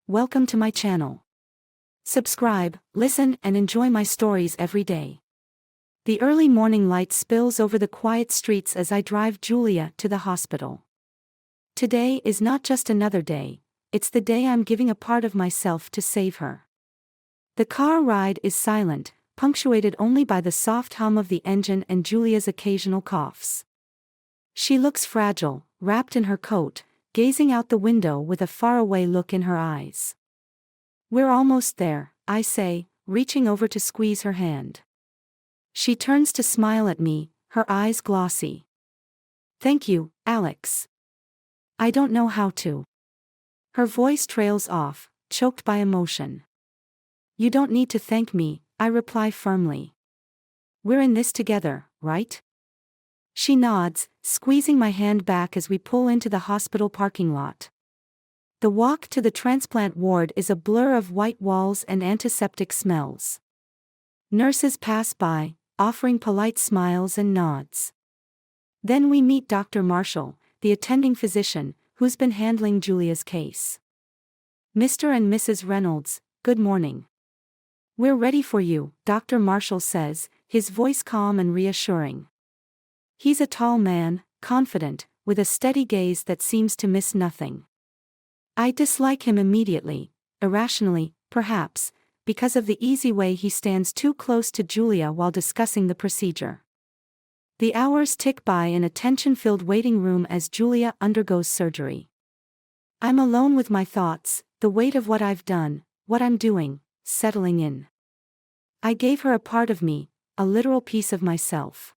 welcome to my channel. Subscribe, listen, and enjoy my stories every day. The early morning light spills over the quiet streets as I drive Julia to the hospital. Today is not just another day, it's the day I'm giving a part of myself to save her. The car ride is silent, punctuated only by the soft hum of the engine and Julia's occasional coughs. She looks fragile, wrapped in her coat, gazing out the window with a faraway look in her eyes. "We're almost there," I say, reaching over to squeeze her hand. She turns to smile at me, her eyes glossy. "Thank you, Alex. I don't know how to." Her voice trails off, choked by emotion. "You don't need to thank me," I reply firmly. "We're in this together, right?" She nods, squeezing my hand back as we pull into the hospital parking lot. The walk to the transplant ward is a blur of white walls and antiseptic smells. Nurses pass by, offering polite smiles and nods. Then we meet Dr. Marshall, the attending physician, who's been handling Julia's case. "Mr. and Mrs. Reynolds, good morning. We're ready for you," Dr. Marshall says, his voice calm and reassuring. He's a tall man, confident, with a steady gaze that seems to miss nothing. I dislike him immediately, irrationally, perhaps, because of the easy way he stands too close to Julia while discussing the procedure. The hours tick by in a tension-filled waiting room as Julia undergoes surgery. I'm alone with my thoughts, the weight of what I've done, what I'm doing, settling in. I gave her a part of me, a literal piece of myself.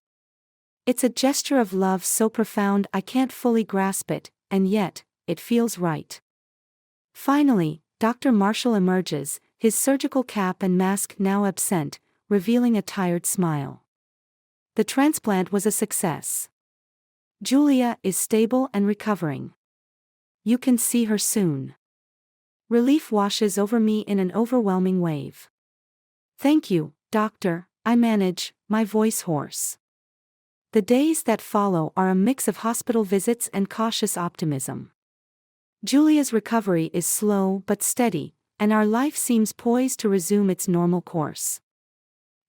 It's a gesture of love so profound I can't fully grasp it, and yet, it feels right. Finally, Dr. Marshall emerges, his surgical cap and mask now absent, revealing a tired smile. The transplant was a success. Julia is stable and recovering. You can see her soon. Relief washes over me in an overwhelming wave. "Thank you, doctor," I manage, my voice hoarse. The days that follow are a mix of hospital visits and cautious optimism. Julia's recovery is slow but steady, and our life seems poised to resume its normal course.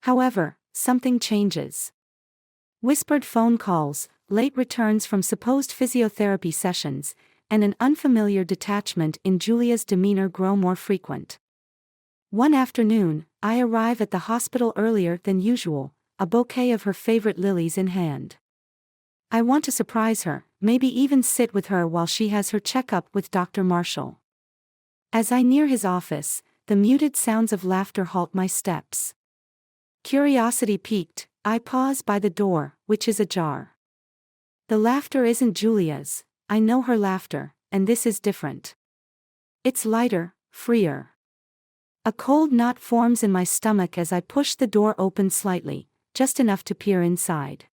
However, something changes. Whispered phone calls, late returns from supposed physiotherapy sessions, and an unfamiliar detachment in Julia's demeanor grow more frequent. One afternoon, I arrive at the hospital earlier than usual, a bouquet of her favorite lilies in hand. I want to surprise her, maybe even sit with her while she has her checkup with Dr. Marshall. As I near his office, the muted sounds of laughter halt my steps. Curiosity piqued, I pause by the door, which is ajar. The laughter isn't Julia's, I know her laughter, and this is different. It's lighter, freer. A cold knot forms in my stomach as I push the door open slightly, just enough to peer inside.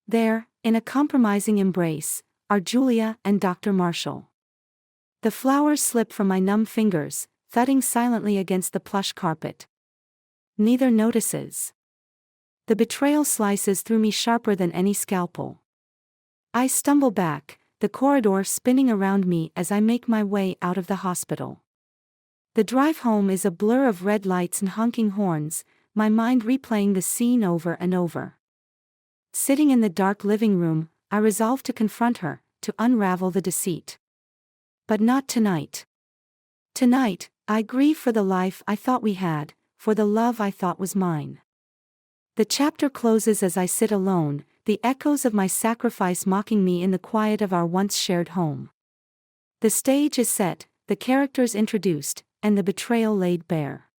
There, in a compromising embrace, are Julia and Dr. Marshall. The flowers slip from my numb fingers, thudding silently against the plush carpet. Neither notices. The betrayal slices through me sharper than any scalpel. I stumble back, the corridor spinning around me as I make my way out of the hospital. The drive home is a blur of red lights and honking horns, my mind replaying the scene over and over. Sitting in the dark living room, I resolve to confront her, to unravel the deceit. But not tonight. Tonight, I grieve for the life I thought we had, for the love I thought was mine. The chapter closes as I sit alone, the echoes of my sacrifice mocking me in the quiet of our once shared home. The stage is set, the characters introduced, and the betrayal laid bare.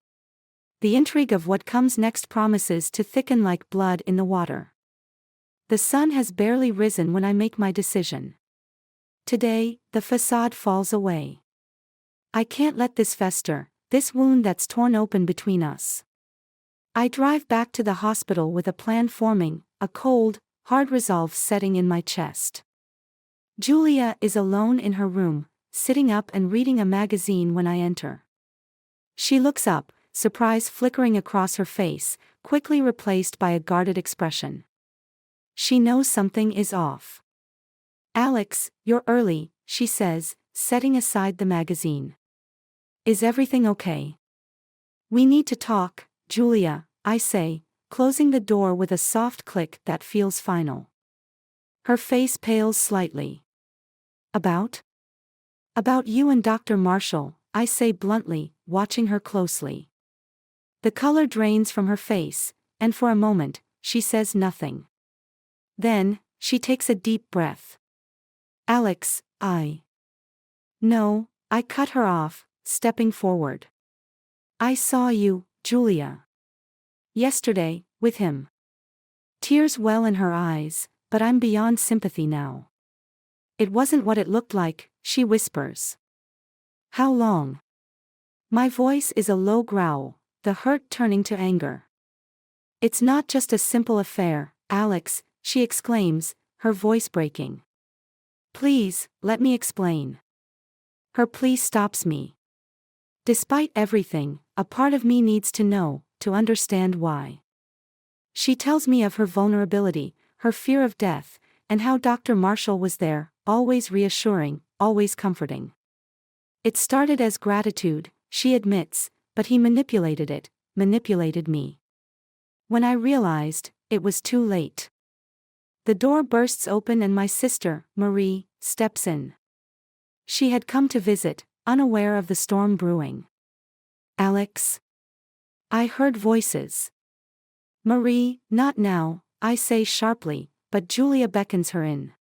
The intrigue of what comes next promises to thicken like blood in the water. The sun has barely risen when I make my decision. Today, the facade falls away. I can't let this fester, this wound that's torn open between us. I drive back to the hospital with a plan forming, a cold, hard resolve setting in my chest. Julia is alone in her room, sitting up and reading a magazine when I enter. She looks up, surprise flickering across her face, quickly replaced by a guarded expression. She knows something is off. "Alex, you're early," she says, setting aside the magazine. Is everything okay? We need to talk, Julia, I say, closing the door with a soft click that feels final. Her face pales slightly. About? About you and Dr. Marshall, I say bluntly, watching her closely. The color drains from her face, and for a moment, she says nothing. Then, she takes a deep breath. Alex, No, I cut her off, stepping forward. I saw you, Julia. Yesterday, with him. Tears well in her eyes, but I'm beyond sympathy now. It wasn't what it looked like, she whispers. How long? My voice is a low growl, the hurt turning to anger. It's not just a simple affair, Alex, she exclaims, her voice breaking. Please, let me explain. Her plea stops me. Despite everything, a part of me needs to know, to understand why. She tells me of her vulnerability, her fear of death, and how Dr. Marshall was there, always reassuring, always comforting. It started as gratitude, she admits, but he manipulated it, manipulated me. When I realized, it was too late. The door bursts open and my sister, Marie, steps in. She had come to visit, unaware of the storm brewing. Alex? I heard voices. Marie, not now, I say sharply, but Julia beckons her in.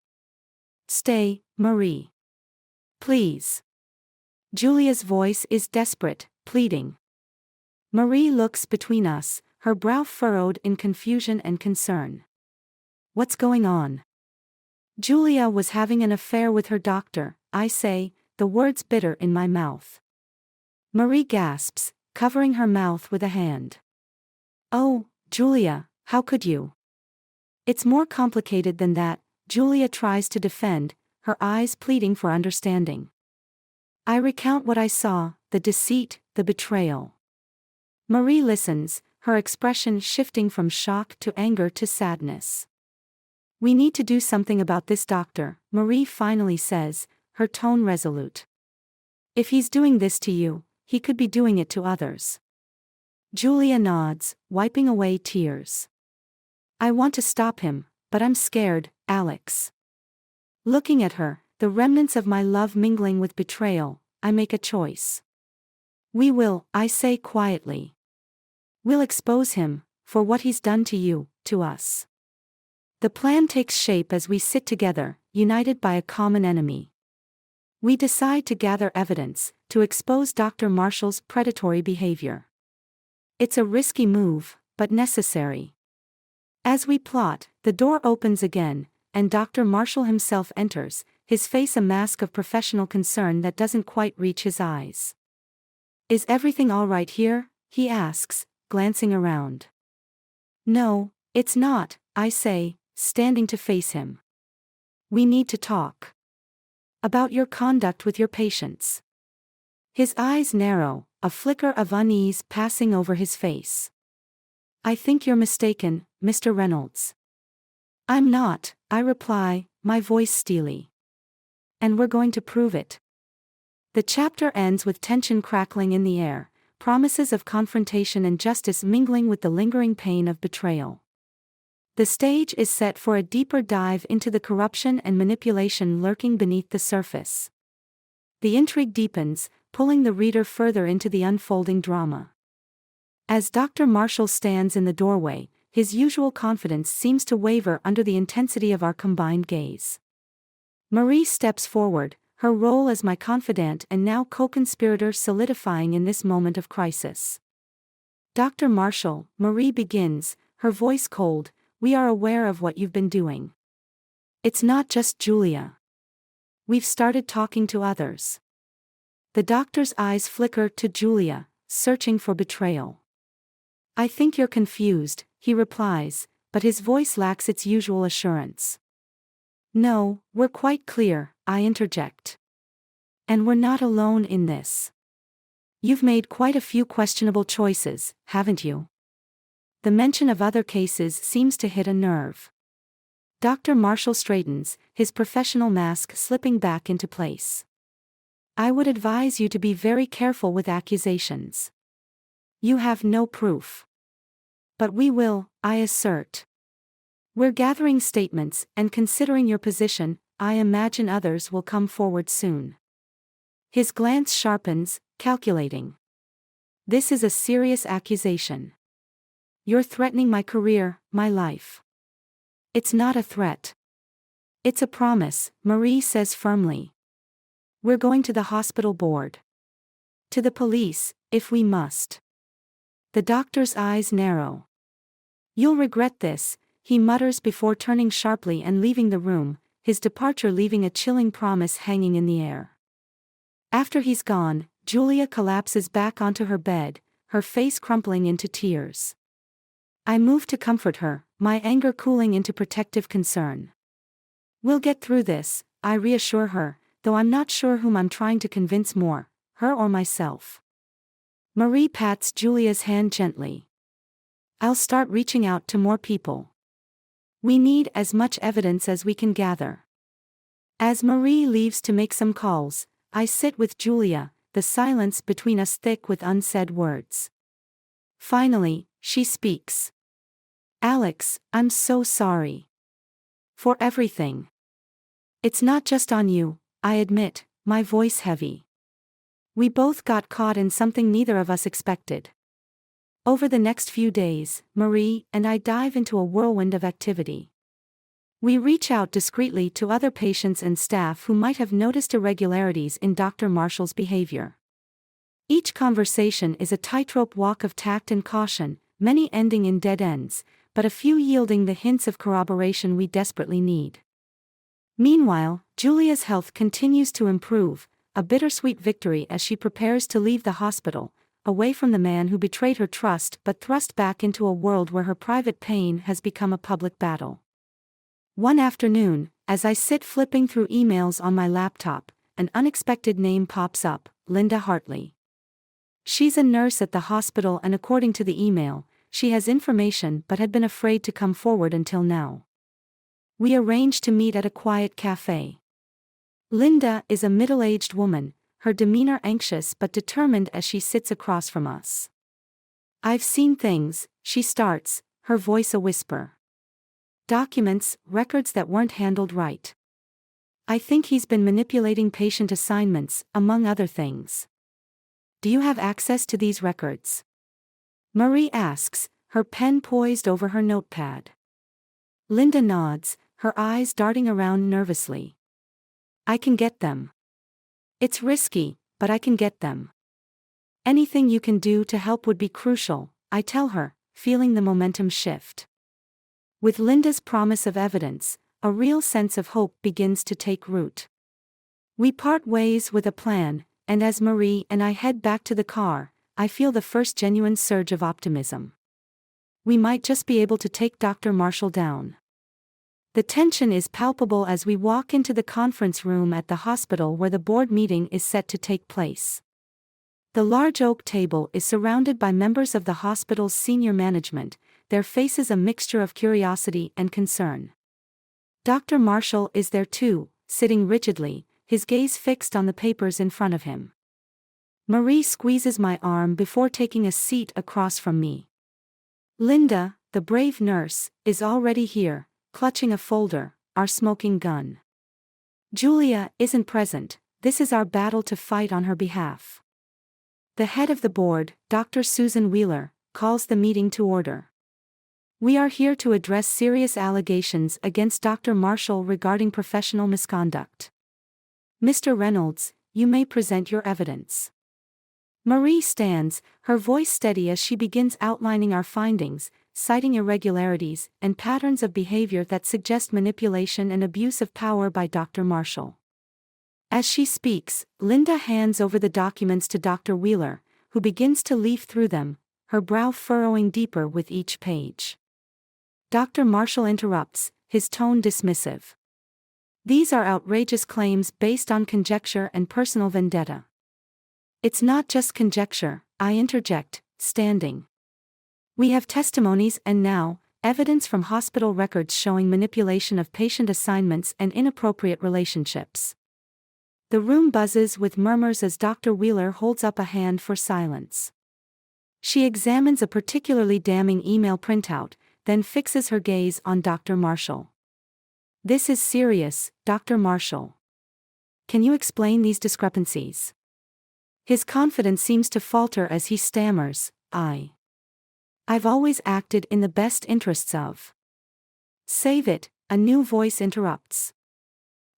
Stay, Marie. Please. Julia's voice is desperate, pleading. Marie looks between us, her brow furrowed in confusion and concern. What's going on? Julia was having an affair with her doctor, I say, the words bitter in my mouth. Marie gasps, covering her mouth with a hand. Oh, Julia, how could you? It's more complicated than that, Julia tries to defend, her eyes pleading for understanding. I recount what I saw, the deceit, the betrayal. Marie listens, her expression shifting from shock to anger to sadness. We need to do something about this, doctor, Marie finally says, her tone resolute. If he's doing this to you, he could be doing it to others. Julia nods, wiping away tears. I want to stop him, but I'm scared, Alex. Looking at her, the remnants of my love mingling with betrayal, I make a choice. We will, I say quietly. We'll expose him, for what he's done to you, to us. The plan takes shape as we sit together, united by a common enemy. We decide to gather evidence, to expose Dr. Marshall's predatory behavior. It's a risky move, but necessary. As we plot, the door opens again, and Dr. Marshall himself enters, his face a mask of professional concern that doesn't quite reach his eyes. Is everything all right here? He asks, glancing around. No, it's not, I say, standing to face him. We need to talk. About your conduct with your patients. His eyes narrow, a flicker of unease passing over his face. I think you're mistaken, Mr. Reynolds. I'm not, I reply, my voice steely. And we're going to prove it. The chapter ends with tension crackling in the air, promises of confrontation and justice mingling with the lingering pain of betrayal. The stage is set for a deeper dive into the corruption and manipulation lurking beneath the surface. The intrigue deepens, pulling the reader further into the unfolding drama. As Dr. Marshall stands in the doorway, his usual confidence seems to waver under the intensity of our combined gaze. Marie steps forward, her role as my confidant and now co-conspirator solidifying in this moment of crisis. Dr. Marshall, Marie begins, her voice cold, we are aware of what you've been doing. It's not just Julia. We've started talking to others. The doctor's eyes flicker to Julia, searching for betrayal. I think you're confused, he replies, but his voice lacks its usual assurance. No, we're quite clear, I interject. And we're not alone in this. You've made quite a few questionable choices, haven't you? The mention of other cases seems to hit a nerve. Dr. Marshall straightens, his professional mask slipping back into place. I would advise you to be very careful with accusations. You have no proof. But we will, I assert. We're gathering statements, and considering your position, I imagine others will come forward soon. His glance sharpens, calculating. This is a serious accusation. You're threatening my career, my life. It's not a threat. It's a promise, Marie says firmly. We're going to the hospital board. To the police, if we must. The doctor's eyes narrow. You'll regret this, he mutters before turning sharply and leaving the room, his departure leaving a chilling promise hanging in the air. After he's gone, Julia collapses back onto her bed, her face crumpling into tears. I move to comfort her, my anger cooling into protective concern. We'll get through this, I reassure her, though I'm not sure whom I'm trying to convince more, her or myself. Marie pats Julia's hand gently. I'll start reaching out to more people. We need as much evidence as we can gather. As Marie leaves to make some calls, I sit with Julia, the silence between us thick with unsaid words. Finally, she speaks. Alex, I'm so sorry. For everything. It's not just on you, I admit, my voice heavy. We both got caught in something neither of us expected. Over the next few days, Marie and I dive into a whirlwind of activity. We reach out discreetly to other patients and staff who might have noticed irregularities in Dr. Marshall's behavior. Each conversation is a tightrope walk of tact and caution, many ending in dead ends, but a few yielding the hints of corroboration we desperately need. Meanwhile, Julia's health continues to improve, a bittersweet victory as she prepares to leave the hospital, away from the man who betrayed her trust but thrust back into a world where her private pain has become a public battle. One afternoon, as I sit flipping through emails on my laptop, an unexpected name pops up, Linda Hartley. She's a nurse at the hospital and according to the email, she has information but had been afraid to come forward until now. We arrange to meet at a quiet cafe. Linda is a middle-aged woman, her demeanor anxious but determined as she sits across from us. I've seen things, she starts, her voice a whisper. Documents, records that weren't handled right. I think he's been manipulating patient assignments, among other things. Do you have access to these records? Marie asks, her pen poised over her notepad. Linda nods, her eyes darting around nervously. I can get them. It's risky, but I can get them. Anything you can do to help would be crucial, I tell her, feeling the momentum shift. With Linda's promise of evidence, a real sense of hope begins to take root. We part ways with a plan, and as Marie and I head back to the car, I feel the first genuine surge of optimism. We might just be able to take Dr. Marshall down. The tension is palpable as we walk into the conference room at the hospital where the board meeting is set to take place. The large oak table is surrounded by members of the hospital's senior management, their faces a mixture of curiosity and concern. Dr. Marshall is there too, sitting rigidly, his gaze fixed on the papers in front of him. Marie squeezes my arm before taking a seat across from me. Linda, the brave nurse, is already here, clutching a folder, our smoking gun. Julia isn't present, this is our battle to fight on her behalf. The head of the board, Dr. Susan Wheeler, calls the meeting to order. We are here to address serious allegations against Dr. Marshall regarding professional misconduct. Mr. Reynolds, you may present your evidence. Marie stands, her voice steady as she begins outlining our findings, citing irregularities and patterns of behavior that suggest manipulation and abuse of power by Dr. Marshall. As she speaks, Linda hands over the documents to Dr. Wheeler, who begins to leaf through them, her brow furrowing deeper with each page. Dr. Marshall interrupts, his tone dismissive. These are outrageous claims based on conjecture and personal vendetta. It's not just conjecture, I interject, standing. We have testimonies and now, evidence from hospital records showing manipulation of patient assignments and inappropriate relationships. The room buzzes with murmurs as Dr. Wheeler holds up a hand for silence. She examines a particularly damning email printout, then fixes her gaze on Dr. Marshall. "This is serious, Dr. Marshall. Can you explain these discrepancies?" His confidence seems to falter as he stammers, I've always acted in the best interests of." "Save it," a new voice interrupts.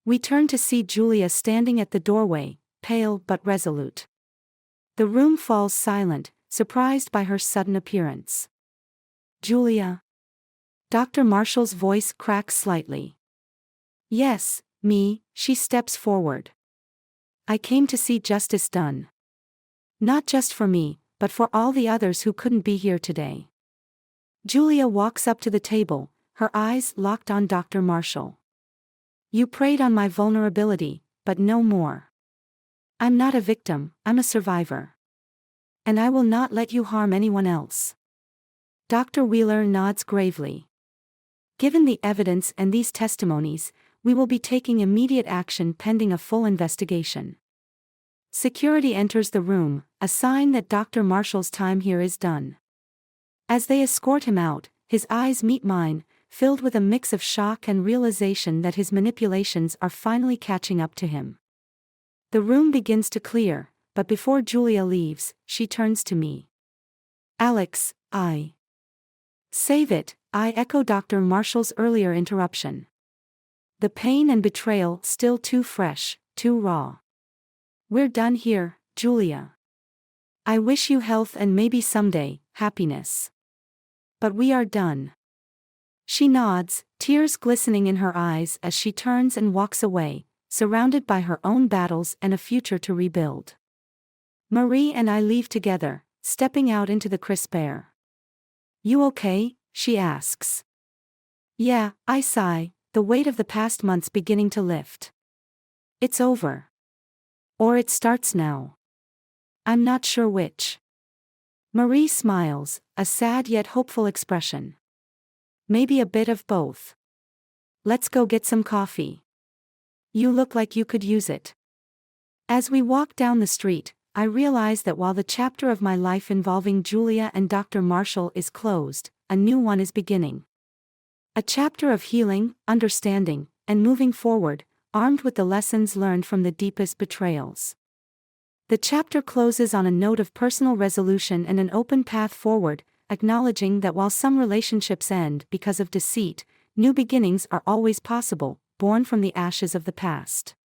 We turn to see Julia standing at the doorway, pale but resolute. The room falls silent, surprised by her sudden appearance. "Julia?" Dr. Marshall's voice cracks slightly. "Yes, me." She steps forward. "I came to see justice done. Not just for me, but for all the others who couldn't be here today." Julia walks up to the table, her eyes locked on Dr. Marshall. "You preyed on my vulnerability, but no more. I'm not a victim, I'm a survivor. And I will not let you harm anyone else." Dr. Wheeler nods gravely. "Given the evidence and these testimonies, we will be taking immediate action pending a full investigation." Security enters the room, a sign that Dr. Marshall's time here is done. As they escort him out, his eyes meet mine, filled with a mix of shock and realization that his manipulations are finally catching up to him. The room begins to clear, but before Julia leaves, she turns to me. "Alex, Save it," I echo Dr. Marshall's earlier interruption. The pain and betrayal still too fresh, too raw. "We're done here, Julia. I wish you health and maybe someday, happiness. But we are done." She nods, tears glistening in her eyes as she turns and walks away, surrounded by her own battles and a future to rebuild. Marie and I leave together, stepping out into the crisp air. "You okay?" she asks. "Yeah," I sigh, the weight of the past months beginning to lift. "It's over. Or it starts now. I'm not sure which." Marie smiles, a sad yet hopeful expression. "Maybe a bit of both. Let's go get some coffee. You look like you could use it." As we walk down the street, I realize that while the chapter of my life involving Julia and Dr. Marshall is closed, a new one is beginning. A chapter of healing, understanding, and moving forward, armed with the lessons learned from the deepest betrayals. The chapter closes on a note of personal resolution and an open path forward, acknowledging that while some relationships end because of deceit, new beginnings are always possible, born from the ashes of the past.